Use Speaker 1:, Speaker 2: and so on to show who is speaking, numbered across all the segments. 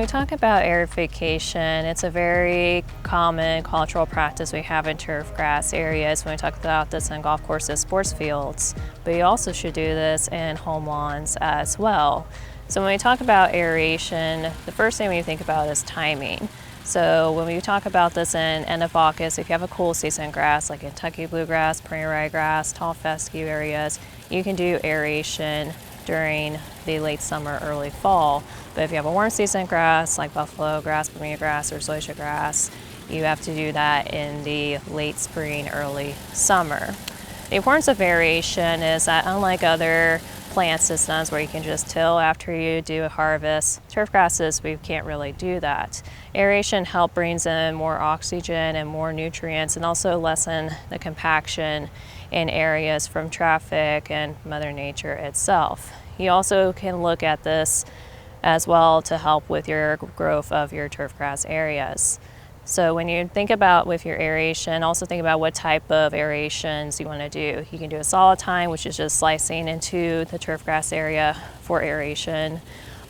Speaker 1: we talk about aerification, it's a very common cultural practice we have in turfgrass areas when we talk about this in golf courses, sports fields, but you also should do this in home lawns as well. So when we talk about aeration, the first thing we think about is timing. So when we talk about this in end of August, if you have a cool season grass like Kentucky bluegrass, prairie ryegrass, tall fescue areas, you can do aeration during the late summer, early fall. But if you have a warm season grass like buffalo grass, Bermuda grass, or zoysia grass, you have to do that in the late spring, early summer. The importance of aeration is that unlike other plant systems where you can just till after you do a harvest, turf grasses, we can't really do that. Aeration helps brings in more oxygen and more nutrients and also lessen the compaction in areas from traffic and Mother Nature itself. You also can look at this as well to help with your growth of your turfgrass areas. So when you think about with your aeration, also think about what type of aerations you want to do. You can do a solid tine, which is just slicing into the turfgrass area for aeration,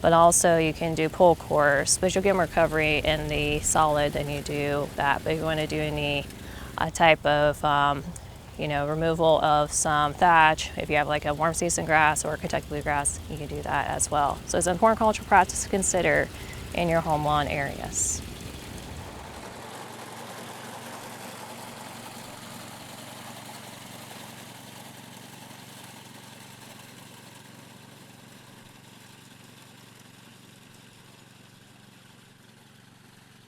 Speaker 1: but also you can do pull course, but you'll get more recovery in the solid than you do that. But if you want to do any type of removal of some thatch, if you have like a warm season grass or Kentucky bluegrass, you can do that as well. So it's an important cultural practice to consider in your home lawn areas.